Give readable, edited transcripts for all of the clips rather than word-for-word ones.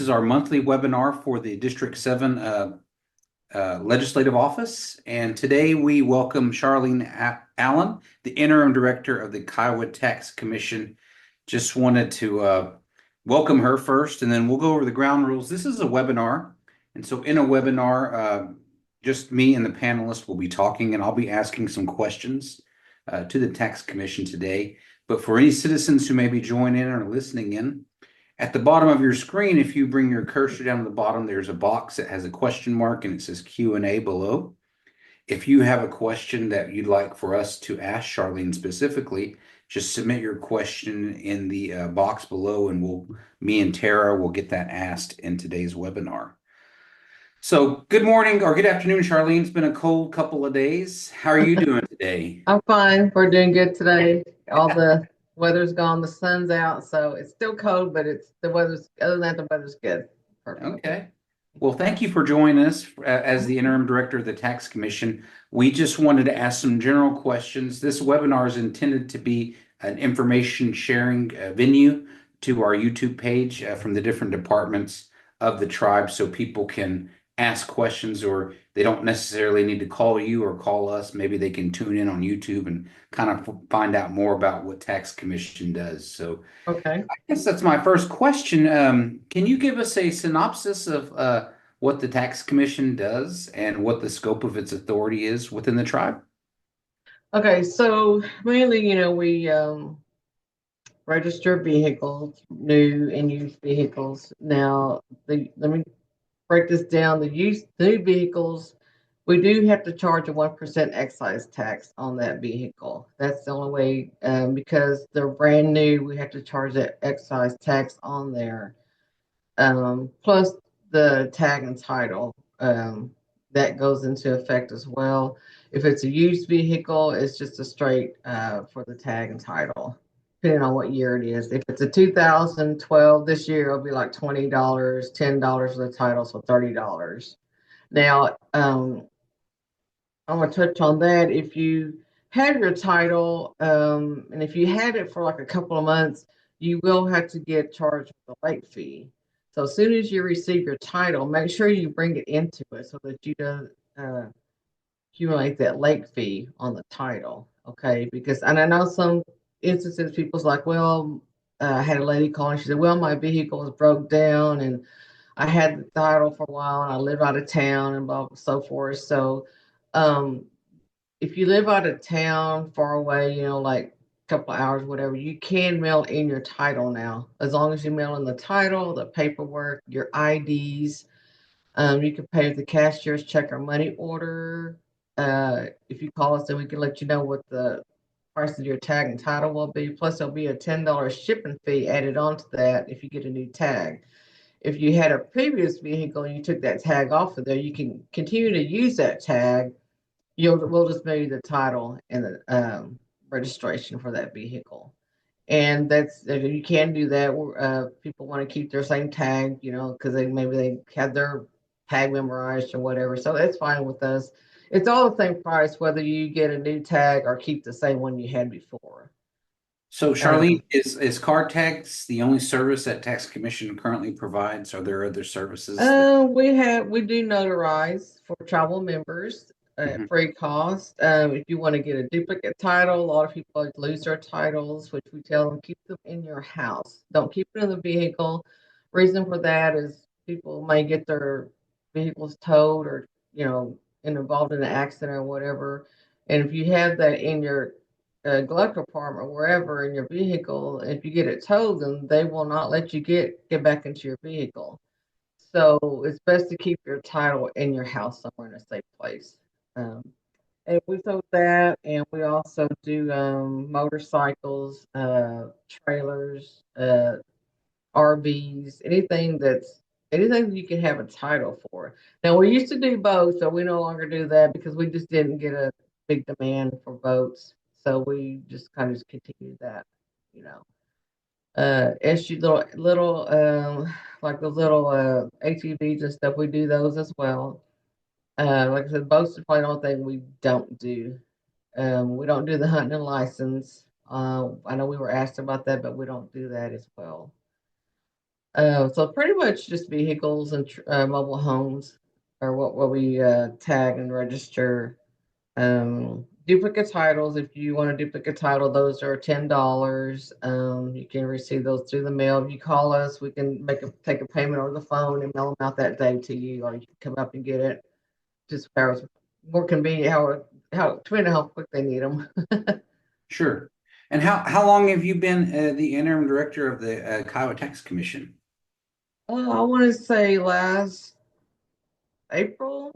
This is our monthly webinar for the District 7 Legislative Office. And today we welcome Charlene Allen, the Interim Director of the Kiowa Tax Commission. Just wanted to welcome her first, and then we'll go over the ground rules. This is a webinar. And so in a webinar, just me and the panelists will be talking, and I'll be asking some questions to the Tax Commission today. But for any citizens who may be joining in or listening in, at the bottom of your screen, if you bring your cursor down to the bottom, there's a box that has a question mark and it says Q&A below. If you have a question that you'd like for us to ask Charlene specifically, just submit your question in the box below, and me and Tara will get that asked in today's webinar. So good morning or good afternoon, Charlene. It's been a cold couple of days. How are you doing today? I'm fine. We're doing good today. All the weather's gone, the sun's out, so it's still cold, but other than that, the weather's good. Perfect. Okay. Well, thank you for joining us as the interim director of the Tax Commission. We just wanted to ask some general questions. This webinar is intended to be an information sharing venue to our YouTube page from the different departments of the tribe, so people can ask questions, or they don't necessarily need to call you or call us. Maybe they can tune in on YouTube and kind of find out more about what Tax Commission does. So Okay. I guess that's my first question. Can you give us a synopsis of what the Tax Commission does and what the scope of its authority is within the tribe? Okay, so mainly, we register vehicles, new and used vehicles. Now, let me break this down. The new vehicles, we do have to charge a 1% excise tax on that vehicle. That's the only way, because they're brand new, we have to charge that excise tax on there. Plus the tag and title, that goes into effect as well. If it's a used vehicle, it's just a straight for the tag and title, depending on what year it is. If it's a 2012, this year it'll be like $20, $10 for the title, so $30. Now, I'm going to touch on that. If you have your title, and if you had it for like a couple of months, you will have to get charged with a late fee. So as soon as you receive your title, make sure you bring it into it so that you don't accumulate that late fee on the title. Okay, because and I know some instances people's like, well, I had a lady call and she said, well, my vehicle was broke down and I had the title for a while and I live out of town and blah, blah, so forth. So um, if you live out of town far away, like a couple of hours, whatever, you can mail in your title now. As long as you mail in the title, the paperwork, your IDs, you can pay with the cashier's check or money order. If you call us, then we can let you know what the price of your tag and title will be. Plus, there'll be a $10 shipping fee added onto that if you get a new tag. If you had a previous vehicle and you took that tag off of there, you can continue to use that tag. We'll just mail you the title and the registration for that vehicle. And that's you can do that. People want to keep their same tag, because maybe they had their tag memorized or whatever. So that's fine with us. It's all the same price whether you get a new tag or keep the same one you had before. So, Charlene, is card tax the only service that Tax Commission currently provides? Are there other services that? We do notarize for tribal members at Mhm. free cost. If you want to get a duplicate title, a lot of people lose their titles, which we tell them keep them in your house. Don't keep it in the vehicle. Reason for that is people may get their vehicles towed or involved in an accident or whatever. And if you have that in your glove compartment, wherever in your vehicle, if you get it towed, then they will not let you get back into your vehicle. So it's best to keep your title in your house somewhere in a safe place. Um, and we sold that, and we also do motorcycles, trailers, RVs, anything that you can have a title for. Now we used to do boats, but we no longer do that because we just didn't get a big demand for boats. So we just kind of just continued that, you know. SU little like the little ATVs and stuff. We do those as well. Like I said, boats are probably the only thing we don't do. We don't do the hunting and license. I know we were asked about that, but we don't do that as well. So pretty much just vehicles and mobile homes are what we tag and register. Duplicate titles, if you want a duplicate title, those are $10. You can receive those through the mail. If you call us, we can take a payment over the phone and mail them out that day to you, or you can come up and get it. Just hours more convenient, depending on how quick they need them. Sure. And how long have you been the interim director of the Kiowa Tax Commission? I want to say last April,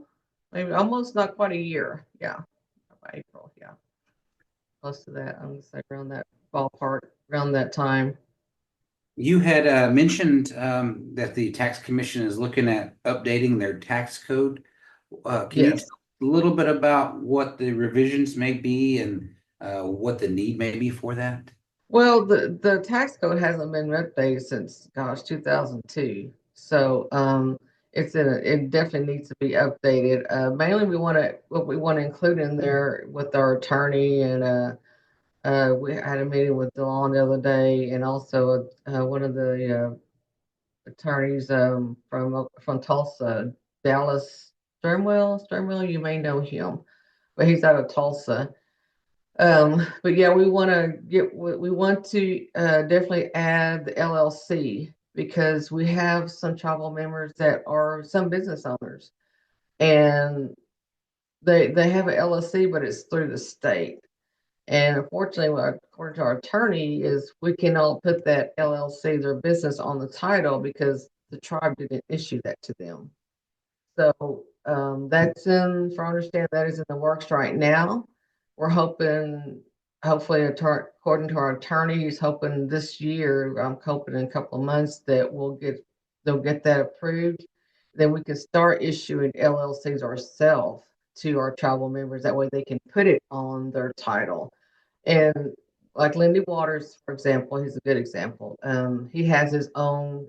maybe almost not quite a year. Yeah, April. Yeah, close to that. I'm gonna say around that ballpark, around that time. You had mentioned that the tax commission is looking at updating their tax code. Can you Yes. tell a little bit about what the revisions may be and what the need may be for that? Well, the tax code hasn't been updated since, gosh, 2002. So it definitely needs to be updated. Mainly, what we want to include in there with our attorney, and we had a meeting with Delon the other day, and also one of the attorneys from Tulsa, Dallas Sternwell. You may know him, but he's out of Tulsa. But yeah, we want to definitely add the LLC because we have some tribal members that are some business owners, and they have an LLC, but it's through the state. And unfortunately, according to our attorney, is we cannot put that LLC, their business, on the title because the tribe didn't issue that to them. So for understand, that is in the works right now. We're hoping, hopefully, according to our attorney, he's hoping this year. I'm hoping in a couple of months that they'll get that approved. Then we can start issuing LLCs ourselves to our tribal members. That way, they can put it on their title. And like Lindy Waters, for example, he's a good example. He has his own,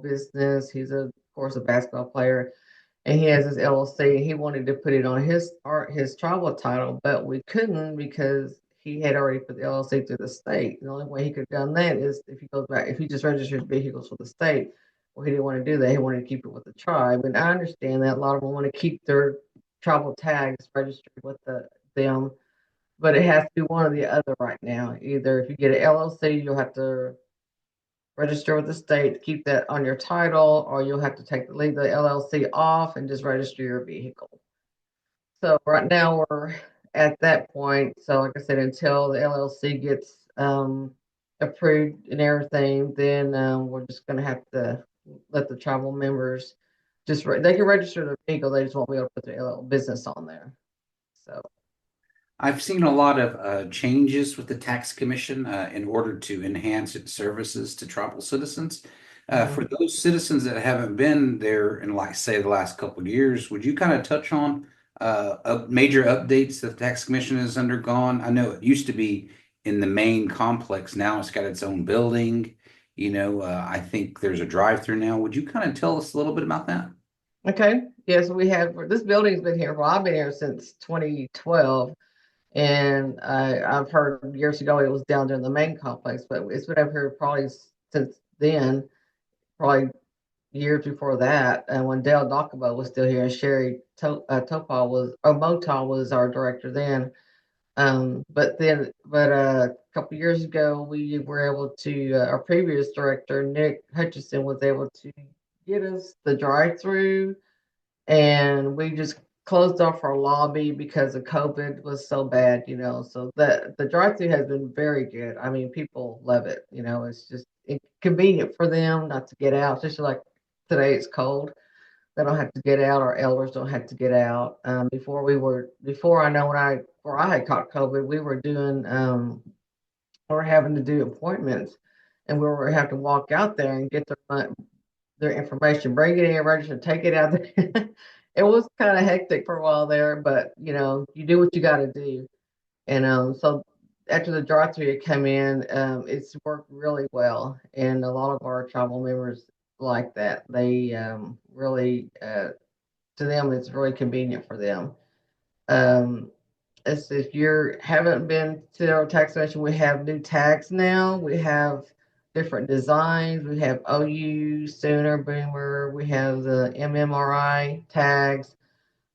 business. He's of course a basketball player, and he has his LLC. And he wanted to put it on his tribal title, but we couldn't because he had already put the LLC through the state. The only way he could have done that is if he just registers vehicles with the state. Well, he didn't want to do that. He wanted to keep it with the tribe, and I understand that a lot of them want to keep their tribal tags registered with them, but it has to be one or the other right now. Either if you get an LLC, you'll have to register with the state to keep that on your title, or you'll have to leave the LLC off and just register your vehicle. So right now we're at that point. So like I said, until the LLC gets approved and everything, then we're just going to have to let the tribal members they can register their vehicle. They just won't be able to put their business on there. So I've seen a lot of changes with the tax commission in order to enhance its services to tribal citizens. For mhm. those citizens that haven't been there in, like, say, the last couple of years, would you kind of touch on major updates that the tax commission has undergone? I know it used to be in the main complex. Now it's got its own building. I think there's a drive-through now. Would you kind of tell us a little bit about that? Okay. Yes, we have. This building's been here. Well, I've been here since 2012, and I've heard years ago it was down there in the main complex, but it's been up here probably since then, probably years before that. And when Dale Dockabo was still here, and Sherry Topal or Motal was our director then. But a couple years ago, we were able to, our previous director, Nick Hutchison, was able to get us the drive-through, and we just closed off our lobby because of COVID was so bad. So the drive-through has been very good. I mean, people love it. It's just convenient for them not to get out, especially like today it's cold. They don't have to get out. Our elders don't have to get out. Before I know before I had caught COVID, we were having to do appointments, and we were having to walk out there and get their information, bring it in, register, take it out there. It was kind of hectic for a while there, but you do what you got to do. And so after the drive-through it came in, it's worked really well, and a lot of our tribal members like that. They really, to them, it's really convenient for them. Um, if you haven't been to our tax station, we have new tags now. We have different designs. We have OU, Sooner, Boomer. We have the MMRI tags.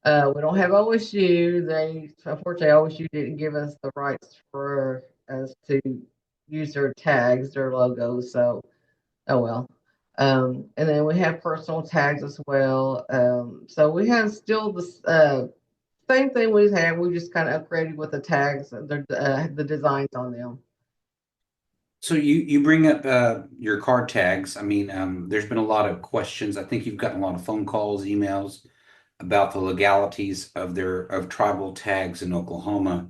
We don't have OSU. They unfortunately OSU didn't give us the rights for us to use their tags, their logos. So oh well. And then we have personal tags as well. So we have still the same thing we had. We just kind of upgraded with the tags, the designs on them. So you bring up your card tags. I mean, there's been a lot of questions. I think you've gotten a lot of phone calls, emails about the legalities of their of tribal tags in Oklahoma.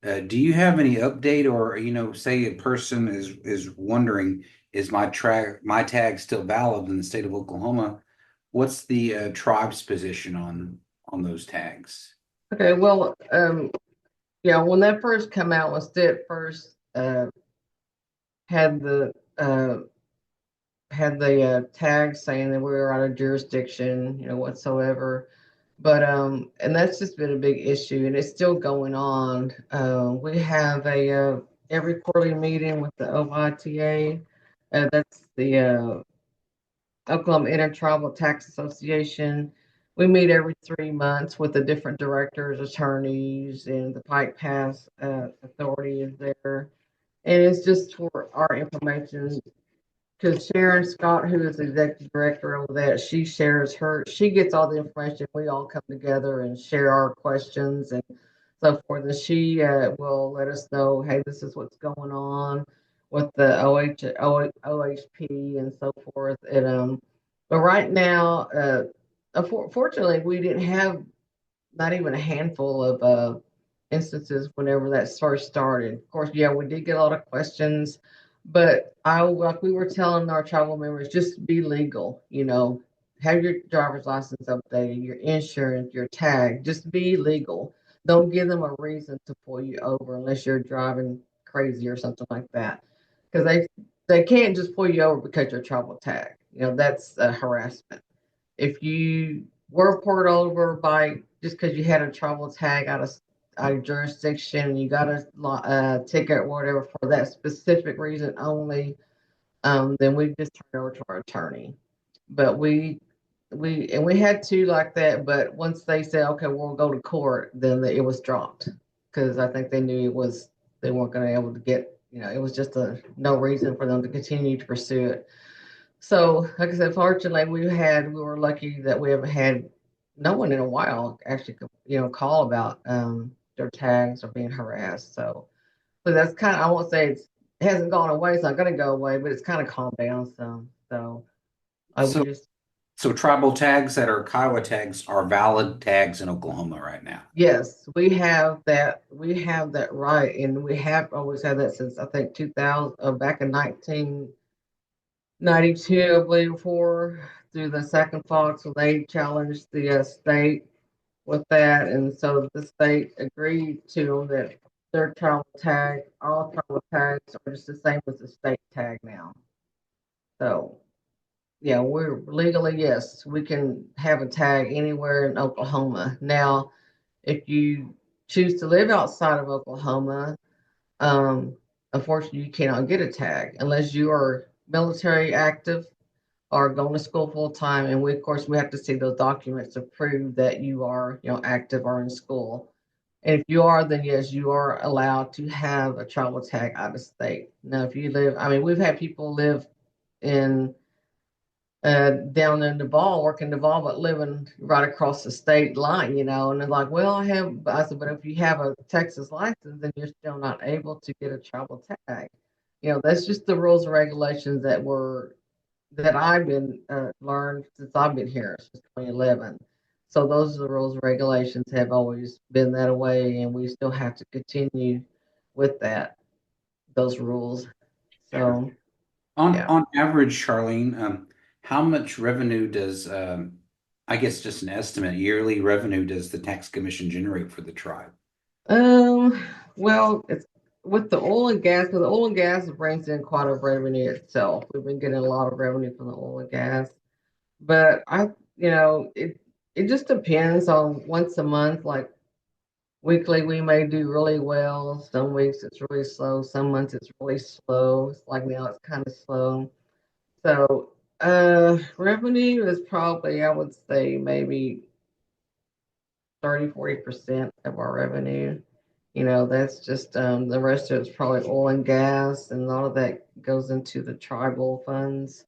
Do you have any update, or say a person is wondering, is my tag still valid in the state of Oklahoma? What's the tribe's position on those tags? Okay, well, yeah, when that first came out, when Stitt first had the tag saying that we were out of jurisdiction, whatsoever. But and that's just been a big issue, and it's still going on. We have a every quarterly meeting with the OITA. That's the Oklahoma Intertribal Tax Association. We meet every 3 months with the different directors, attorneys, and the Pike Pass Authority is there. And it's just for our information because Sharon Scott, who is the executive director over that, she gets all the information. We all come together and share our questions and so forth. And she will let us know, hey, this is what's going on with the OHP and so forth. And but right now, unfortunately, we didn't have not even a handful of instances whenever that first started. Of course, yeah, we did get a lot of questions, but I like we were telling our tribal members, just be legal. Have your driver's license updated, your insurance, your tag. Just be legal. Don't give them a reason to pull you over unless you're driving crazy or something like that, because they can't just pull you over because you're tribal tag. That's harassment. If you were pulled over by just because you had a travel tag out of jurisdiction, you got a ticket or whatever for that specific reason only, then we just turn it over to our attorney. But we had two like that, but once they said, okay, we'll go to court, then it was dropped because I think they knew they weren't going to be able to get, it was just no reason for them to continue to pursue it. So, like I said, fortunately, we were lucky that we haven't had no one in a while actually, call about their tags or being harassed. So, but that's kind of, I won't say it hasn't gone away. It's not going to go away, but it's kind of calmed down some. So, I would So just, so tribal tags that are Kiowa tags are valid tags in Oklahoma right now. yes, we have that. We have that right. And we have always had that since I think 2000, back in 1992, I believe, before through the second Fox when they challenged the state with that, and so the state agreed to that their travel tag, all travel tags are just the same as the state tag now. So yeah, we're legally, yes, we can have a tag anywhere in Oklahoma. Now, if you choose to live outside of Oklahoma, um, unfortunately, you cannot get a tag unless you are military active or going to school full time. And we, of course, we have to see those documents to prove that you are, active or in school. And if you are, then yes, you are allowed to have a travel tag out of state. Now, if you live, I mean, we've had people live in down in Duval, working Duval, but living right across the state line, and they're like, well, I said, but if you have a Texas license, then you're still not able to get a travel tag. That's just the rules and regulations that I've been learned since I've been here since 2011. So those are the rules and regulations have always been that way, and we still have to continue with those rules. Sure. So On yeah. on average, Charlene, how much revenue does I guess just an estimate, yearly revenue does the tax commission generate for the tribe? Well, it's with the oil and gas, because the oil and gas brings in quite a revenue itself. We've been getting a lot of revenue from the oil and gas, but it just depends on once a month, like Weekly, we may do really well. Some weeks it's really slow. Some months it's really slow. It's like now it's kind of slow. So, revenue is probably, I would say, maybe 30-40% of our revenue. That's just the rest of it's probably oil and gas, and all of that goes into the tribal funds.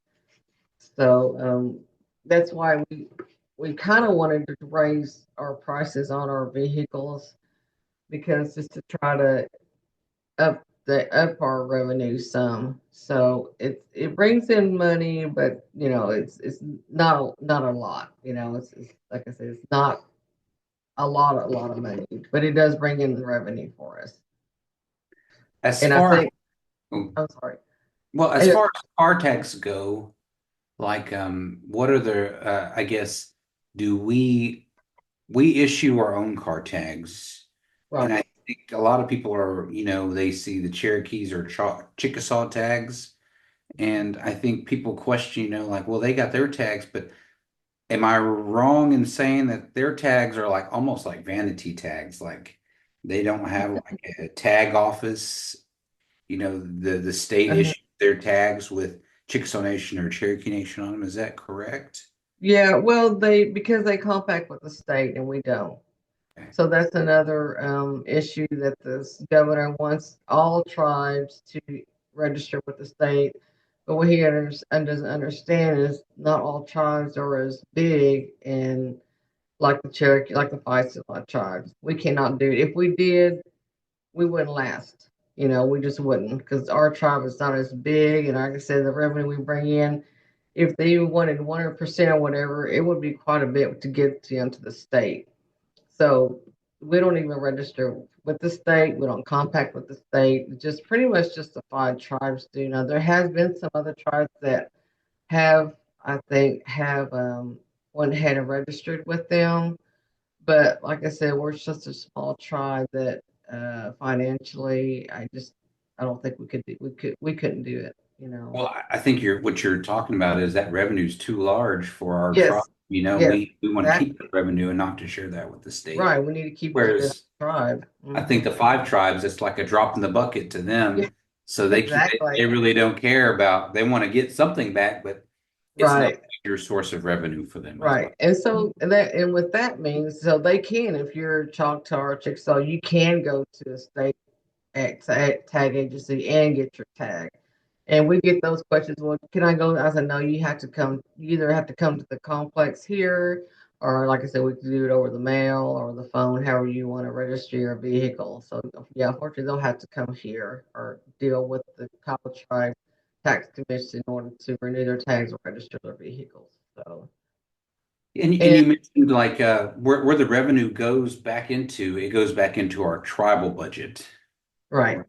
So that's why we kind of wanted to raise our prices on our vehicles because just to try to up our revenue some. So it brings in money, but it's not a lot. It's like I said, it's not a lot of money, but it does bring in the revenue for us. As And I far think I'm sorry. as And far as car tax go, like what are the I guess do we issue our own car tags? And I right. think a lot of people are, they see the Cherokees or Chickasaw tags. And I think people question, like, well, they got their tags, but am I wrong in saying that their tags are like almost like vanity tags? Like they don't have like a tag office, the state Uh, issues their tags with Chickasaw Nation or Cherokee Nation on them. Is that correct? yeah, well, they because they compact with the state and we don't. Okay. So that's another issue that this governor wants all tribes to register with the state. But what he doesn't understand is not all tribes are as big and like the Cherokee, like the Five tribes. We cannot do it. If we did, we wouldn't last. We just wouldn't because our tribe is not as big. And like I said, the revenue we bring in, if they wanted 100% or whatever, it would be quite a bit to get to into the state. So we don't even register with the state. We don't compact with the state. Just pretty much just the five tribes do. Now there has been some other tribes that have, I think, have went ahead and registered with them. But like I said, we're just a small tribe that financially, I don't think we couldn't do it. Well, I think what you're talking about is that revenue is too large for our tribe. Yes, yes, We want to keep exactly. the revenue and not to share that with the state. Right. We need to keep it within Whereas our tribe. I think the five tribes, it's like a drop in the bucket to Yeah, them. So they exactly. really don't care about, they want to get something back, but it's not Right. a major source of revenue for them as well. Right. And so and what that means, so they can, if you're Choctaw or Chickasaw, you can go to a state tag agency and get your tag. And we get those questions. Well, can I go? I said, no, you have to come. You either have to come to the complex here, or like I said, we can do it over the mail or the phone, however you want to register your vehicle. So, yeah, unfortunately, they'll have to come here or deal with the Kiowa Tribe Tax Commission in order to renew their tags or register their vehicles. So, And and you mentioned like where the revenue goes back into, it goes back into our tribal budget. right.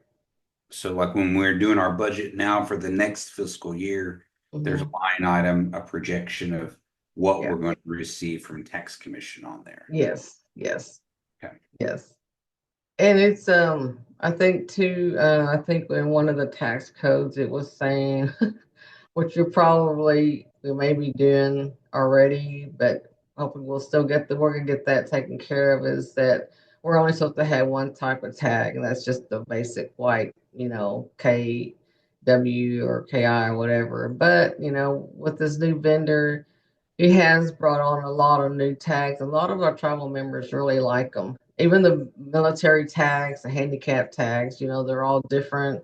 So like when we're doing our budget now for the next fiscal year, there's a Hmm. line item, a projection of what Yeah. we're going to receive from tax commission on there. Yes. Yes. Okay. Yes. And it's I think too I think in one of the tax codes it was saying which we may be doing already, but hopefully we're gonna get that taken care of is that we're only supposed to have one type of tag and that's just the basic white, KW or KI or whatever. But, with this new vendor he has brought on a lot of new tags. A lot of our tribal members really like them. Even the military tags, the handicap tags, they're all different.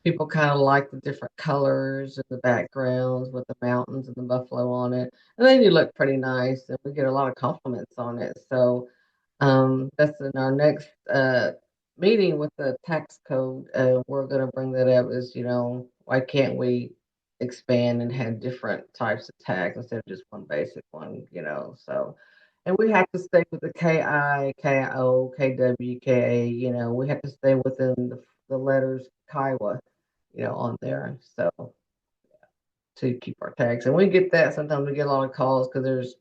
People kind of like the different colors and the backgrounds with the mountains and the buffalo on it. And they do look pretty nice, and we get a lot of compliments on it. So that's in our next meeting with the tax code. We're going to bring that up is, why can't we expand and have different types of tags instead of just one basic one. So, and we have to stay with the KI, KO, KW, KA, we have to stay within the letters Kiowa, on there. So to keep our tags. And we get that sometimes we get a lot of calls because there's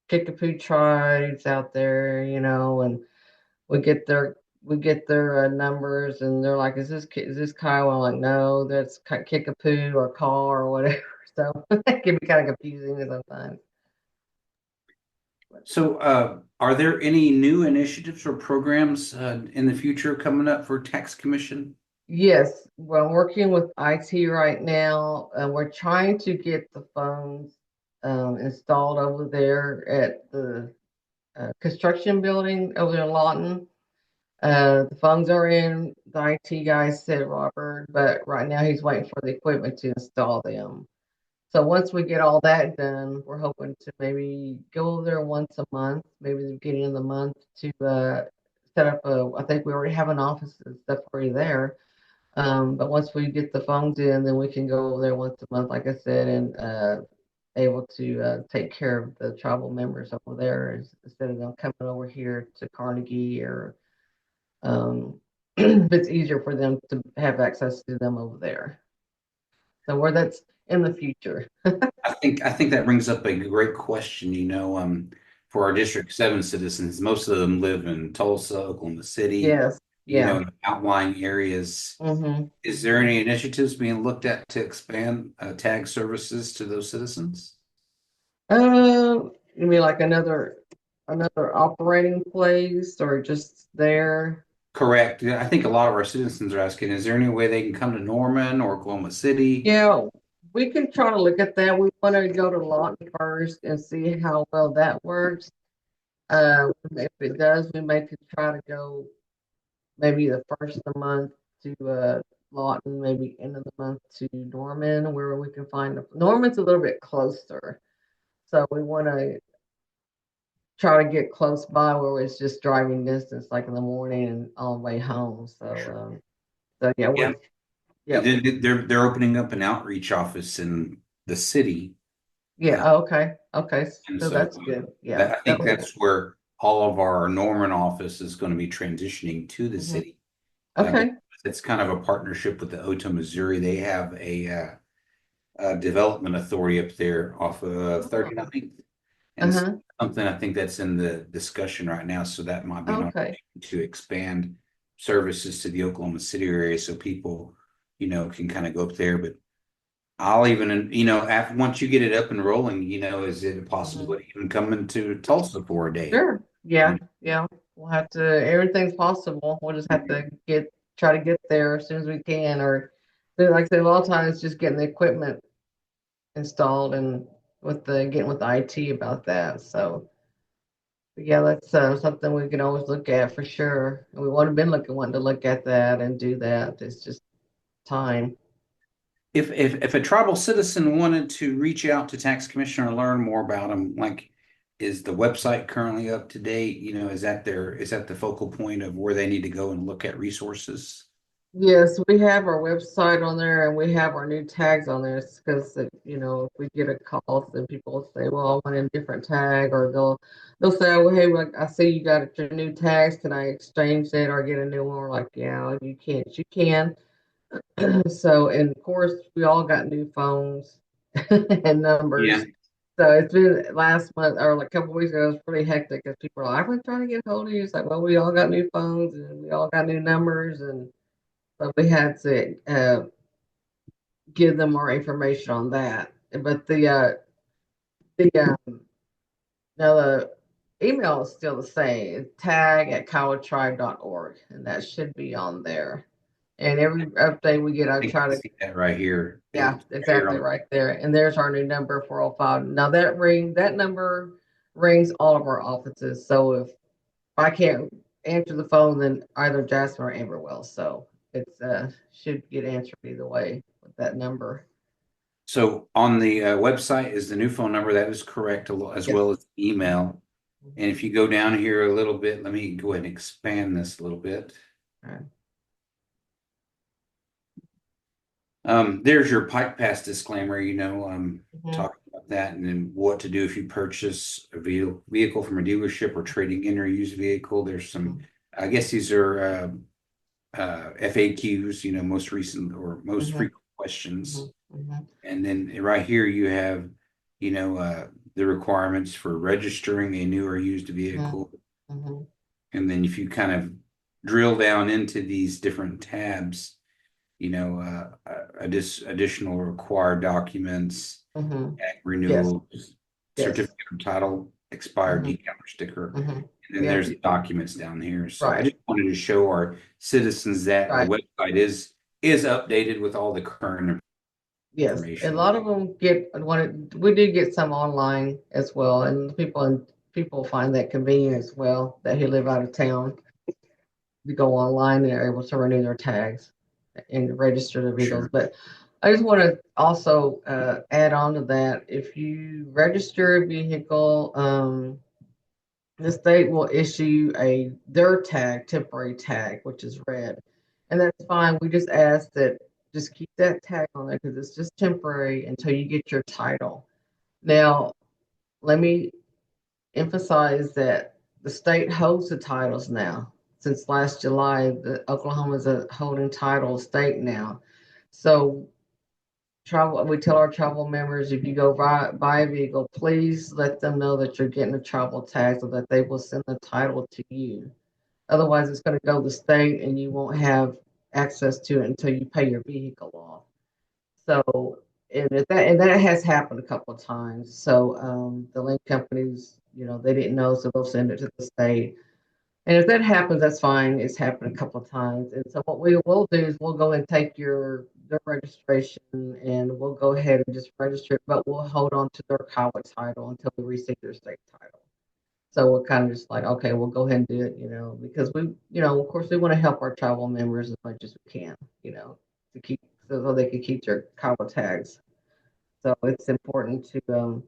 Kickapoo tribes out there, and we get their numbers, and they're like, "Is this Kiowa?" I'm like, "No, that's Kickapoo or Call or whatever." So it can be kind of confusing sometimes. So, are there any new initiatives or programs in the future coming up for tax commission? Yes, well, I'm working with IT right now, and we're trying to get the phones installed over there at the construction building over there in Lawton. The phones are in, the IT guy said Robert, but right now he's waiting for the equipment to install them. So once we get all that done, we're hoping to maybe go over there once a month, maybe the beginning of the month to set up I think we already have an office and stuff already there. But once we get the phones in, then we can go over there once a month, like I said, and able to take care of the tribal members over there instead of them coming over here to Carnegie or it's easier for them to have access to them over there. So where that's in the future. I think that brings up a great question. For our District 7 citizens, most of them live in Tulsa, Oklahoma City, Yes. Yeah. in outlying areas. Mm-hmm. Is there any initiatives being looked at to expand tag services to those citizens? You mean like another operating place or just there? Correct. Yeah, I think a lot of our citizens are asking, is there any way they can come to Norman or Oklahoma City? Yeah, we can try to look at that. We want to go to Lawton first and see how well that works. If it does, we may could try to go maybe the first of the month to Lawton, maybe end of the month to Norman, where we can find Norman's a little bit closer. So we want to try to get close by where it's just driving distance, like in the morning and all the way home. Sure. So yeah, Yeah. yep, They're opening up an outreach office in the city. yeah. Uh, Okay, okay. and So so that's good. Yeah, that I think that'll. that's where all of our Norman office is going to be transitioning to the Mhm. city. Okay. Because it's kind of a partnership with the Oto, Missouri. They have a development authority up there off of Oh, 39th. And uh-huh. something I think that's in the discussion right now. So that might be an Okay. opportunity to expand services to the Oklahoma City area so people, can kind of go up there. But I'll even, after once you get it up and rolling, is it a Mhm. possibility even coming to Tulsa for a day? Sure. Yeah, yeah. We'll have to, everything's possible. We'll just have to try to get there as soon as we can, or like I said, a lot of times just getting the equipment installed and getting with IT about that. So yeah, that's something we can always look at for sure. And we would have been wanting to look at that and do that. It's just time. If a tribal citizen wanted to reach out to tax commissioner and learn more about them, like, is the website currently up to date? Is that the focal point of where they need to go and look at resources? Yes, we have our website on there and we have our new tags on there because if we get a call, then people will say, "Well, I want a different tag," or they'll say, "Well, hey, like, I see you got your new tags. Can I exchange it or get a new one?" We're like, "Yeah, you can't. You can." So, and of course, we all got new phones and Yeah. numbers. So it's been last month or like a couple of weeks ago, it was pretty hectic because people are like, "I've been trying to get hold of you." It's like, well, we all got new phones and we all got new numbers, and so we had to give them more information on that. But the now the email is still the same, tag@kiowatribe.org, and that should be on there. And every update we get, I I think try I to. see that right here. Yeah, It's right here exactly on. right there. And there's our new number 405. Now that number rings all of our offices. So if I can't answer the phone, then either Jasmine or Amber will. So it's should get answered either way with that number. So on the website is the new phone number. That is correct, as Yes. well as email. And Mhm. if you go down here a little bit, let me go ahead and expand this a little bit. All There's your Pike Pass disclaimer, right. talking about that and then what to do if you purchase a vehicle from a dealership or trading in or used vehicle. There's some, Mhm. I guess these are FAQs, most recent or most Mhm. frequent questions. Mhm. Mhm. And then right here you have, the requirements for registering a new or used Mhm. vehicle. Mhm. And then if you kind of drill down into these different tabs, additional required documents, Mhm. ag Yes. renewals, Yes. certificate of title. expired Mhm, decal or sticker. mhm. And then Yeah, there's the documents down here. So I right, just wanted to show our citizens that the right. website is updated with all the current Yes, a information. lot of them get we do get some online as well, and people find that convenient as well that who live out of town to go online and are able to renew their tags and register their vehicles. Sure. But I just want to also add on to that. If you register a vehicle, the state will issue their tag, temporary tag, which is red, and that's fine. We just ask that just keep that tag on there because it's just temporary until you get your title. Now, let me emphasize that the state holds the titles now. Since last July, the Oklahoma is a holding title state now. So we tell our travel members if you go buy a vehicle, please let them know that you're getting a travel tag so that they will send the title to you. Otherwise, it's going to go to the state and you won't have access to it until you pay your vehicle off. So, and that has happened a couple of times. So, the link companies, they didn't know, so they'll send it to the state. And if that happens, that's fine. It's happened a couple of times. And so, what we will do is we'll go and take their registration, and we'll go ahead and just register it, but we'll hold on to their Kiowa title until we receive their state title. So we're kind of just like, okay, we'll go ahead and do it, because of course, we want to help our tribal members as much as we can, to keep so they can keep their Kiowa tags. So it's important to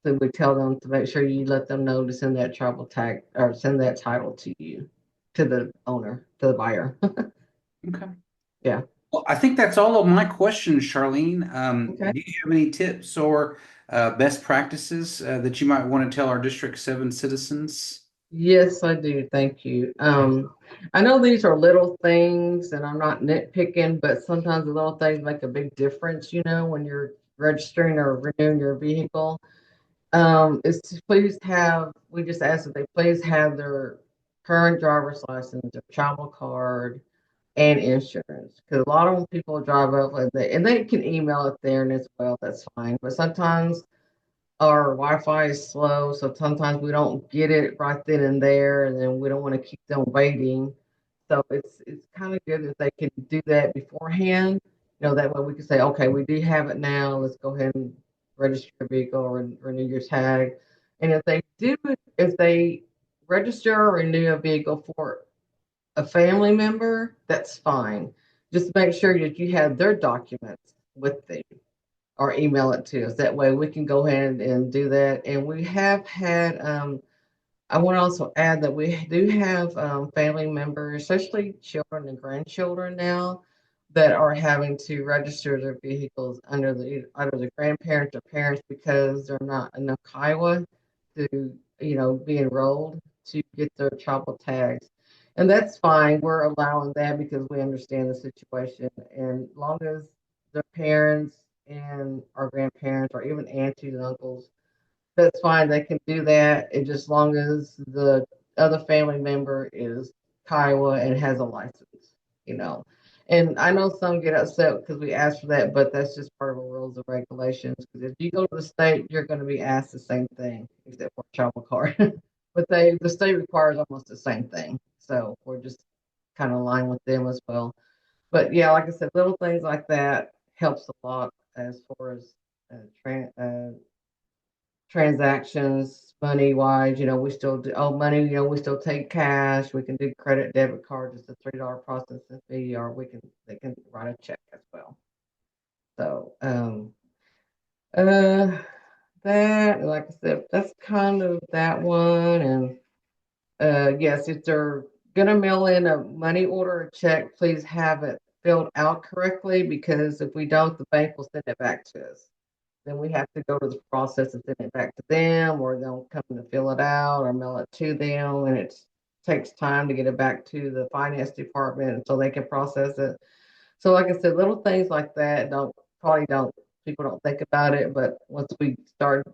we tell them to make sure you let them know to send that tribal tag or send that title to you, to the owner, to the buyer. Okay. Yeah. Well, I think that's all of my questions, Charlene. Okay. Do you have any tips or best practices that you might want to tell our District 7 citizens? Yes, I do. Thank you. I know these are little things and I'm not nitpicking, but sometimes the little things make a big difference, when you're registering or renewing your vehicle. Is to please we just ask that they please have their current driver's license, their travel card, and insurance. Because a lot of people drive up and they can email it there and as well, that's fine. But sometimes our Wi-Fi is slow, so sometimes we don't get it right then and there, and then we don't want to keep them waiting. So it's kind of good if they can do that beforehand. That way we can say, okay, we do have it now. Let's go ahead and register your vehicle or renew your tag. And if they register or renew a vehicle for a family member, that's fine. Just make sure that you have their documents with them or email it to us. That way we can go ahead and do that. And we have had, I want to also add that we do have family members, especially children and grandchildren now, that are having to register their vehicles under the grandparents or parents because they're not enough Kiowa to, be enrolled to get their travel tags. And that's fine. We're allowing that because we understand the situation. And long as their parents and our grandparents or even aunties and uncles, that's fine. They can do that. And just long as the other family member is Kiowa and has a license, you know. And I know some get upset because we asked for that, but that's just part of the rules and regulations. Because if you go to the state, you're going to be asked the same thing, except for a travel card. But the state requires almost the same thing. So we're just kind of aligned with them as well. But yeah, like I said, little things like that helps a lot as far as transactions, money wise. We still do money. We still take cash. We can do credit, debit card, just a $3 processing fee, or they can write a check as well. So uh, that, like I said, that's kind of that one. And yes, if they're gonna mail in a money order or check, please have it filled out correctly because if we don't, the bank will send it back to us. Then we have to go to the process and send it back to them, or they'll come to fill it out or mail it to them, and it takes time to get it back to the finance department so they can process it. So, like I said, little things like that don't people don't think about it, but once we start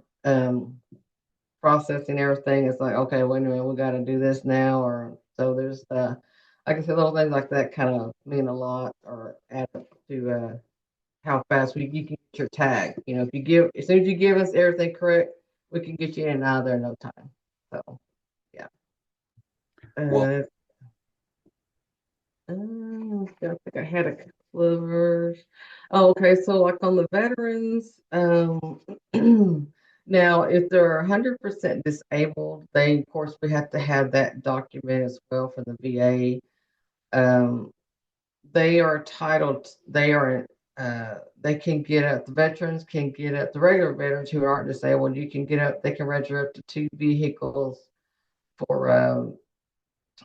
processing everything, it's like, okay, wait a minute, we got to do this now, or so there's like I said, little things like that kind of mean a lot or add up to how fast you can get your tag. If you give as soon as you give us everything correct, we can get you in and out of there in no time. So yeah. Well, Uh, I think I had a couple of others. Oh, okay. So like on the veterans, now if they're 100% disabled, they of course we have to have that document as well for the VA. They are entitled. They can get up. The veterans can get up. The regular veterans who aren't disabled, you can get up. They can register up to two vehicles for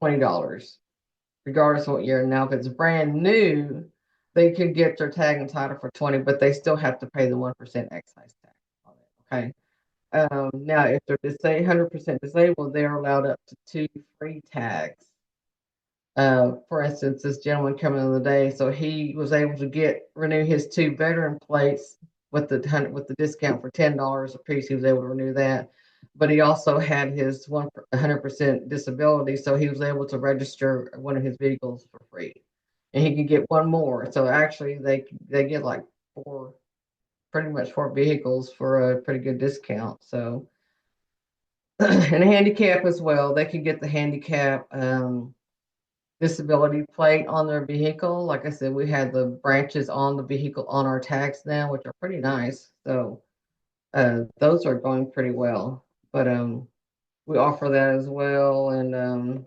$20 regardless of what year. Now, if it's brand new, they could get their tag and title for 20, but they still have to pay the 1% excise tax on it. Okay. Now, if they're 100% disabled, they're allowed up to two free tags. For instance, this gentleman coming in the day, so he was able to renew his two veteran plates with the discount for $10 a piece. He was able to renew that, but he also had his 100% disability, so he was able to register one of his vehicles for free, and he could get one more. So actually, they get like pretty much four vehicles for a pretty good discount. So, and a handicap as well, they could get the handicap. Disability plate on their vehicle. Like I said, we had the branches on the vehicle on our tags now, which are pretty nice. So those are going pretty well. But we offer that as well. And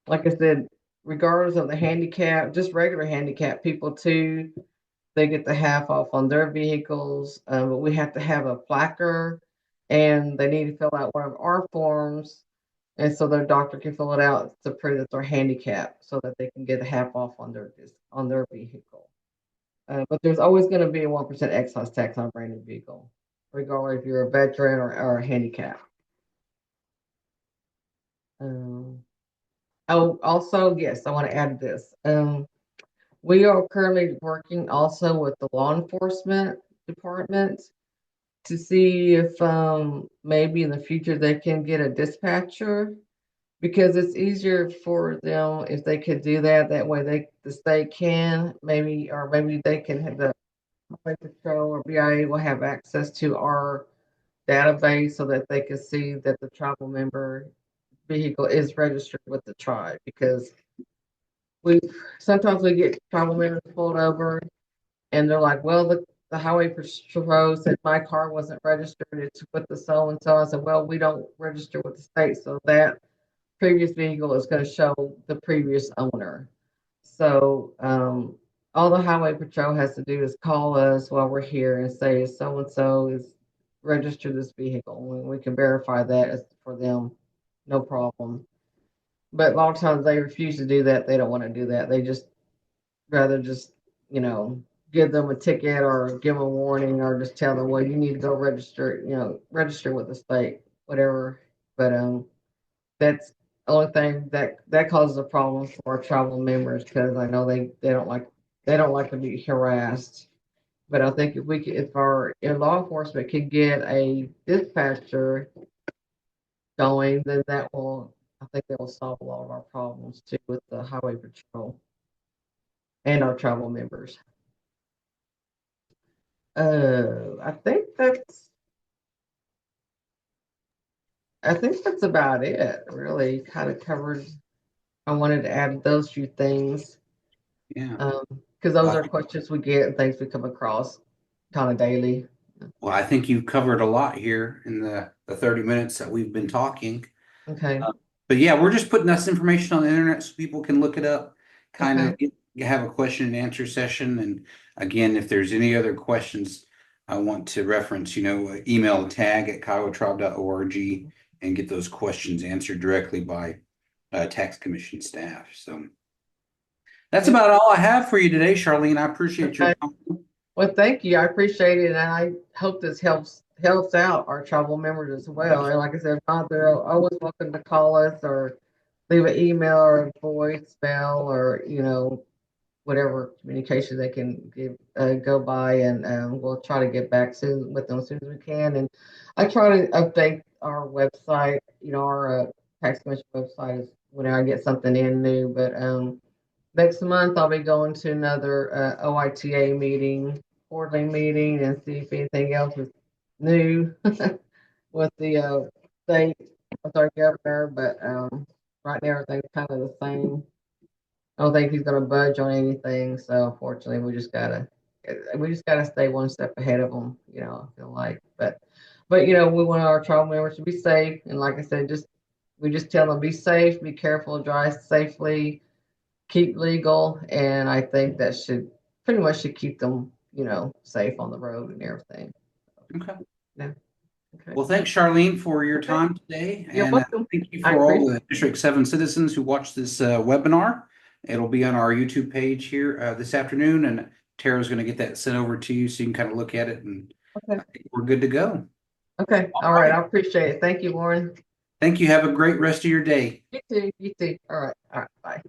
like I said, regardless of the handicap, just regular handicap people too, they get the half off on their vehicles. But we have to have a placard, and they need to fill out one of our forms, and so their doctor can fill it out to prove that they're handicapped, so that they can get a half off on their vehicle. But there's always going to be a 1% excise tax on a brand new vehicle, regardless if you're a veteran or a handicap. Um, oh, also, yes, I want to add this. We are currently working also with the law enforcement department to see if maybe in the future they can get a dispatcher, because it's easier for them if they could do that. That way, the state can maybe, or maybe they can have the Highway Patrol or BIA will have access to our database so that they can see that the tribal member vehicle is registered with the tribe. Because we sometimes we get tribal members pulled over and they're like, well, the highway patrol said my car wasn't registered. It's with the so and so. I said, well, we don't register with the state, so that previous vehicle is going to show the previous owner. So all the highway patrol has to do is call us while we're here and say so and so is registered this vehicle. We can verify that as for them, no problem. But a lot of times they refuse to do that. They don't want to do that. They just rather just you know give them a ticket or give them a warning or just tell them, well, you need to go register. Register with the state, whatever. But that's the only thing that causes a problem for our tribal members, because I know they don't like to be harassed. But I think if law enforcement could get a dispatcher going, then I think that will solve a lot of our problems too with the highway patrol and our tribal members. I think that's about it. Really, kind of covered. I wanted to add those few things. yeah. Because Well, those are questions we get and things we come across kind of daily. I think you've covered a lot here in the 30 minutes that we've been talking. Okay. Uh, but yeah, we're just putting this information on the internet so people can look it up, kind Okay. of have a question and answer session. And again, if there's any other questions I want to reference, email tag at kiowatribe.org and get those questions answered directly by tax commission staff. So that's Okay. about all I have for you today, Charlene. I appreciate your Okay. time. Well, thank you. I appreciate it, and I hope this helps out our tribal members as well. And like I said, if not, they're always welcome to call us or leave an email or a voicemail, or whatever communication they can go by, and we'll try to get back soon with them as soon as we can. And I try to update our website, our tax commission website, is whenever I get something in new. But next month I'll be going to another OITA meeting, quarterly meeting, and see if anything else is new. with the state, with our governor, but right now everything's kind of the same. I don't think he's gonna budge on anything, so unfortunately, we just gotta stay one step ahead of them. I feel like, but we want our tribal members to be safe, and like I said, we just tell them be safe, be careful, drive safely, keep legal, and I think that should pretty much should keep them, safe on the road and everything. Okay. Yeah. Okay. Well, thanks, Charlene, for your Okay. time today. You're And welcome. thank you I for all appreciate the District 7 citizens who watched this webinar. It'll be on our YouTube page here this afternoon, and Tara's going to get that sent over to you so you can kind of look at it, and Okay. I think we're good to go. Okay. All All right. right. I appreciate it. Thank you, Warren. Thank you. Have a great rest of your day. You too. You too. All right. All right. Bye.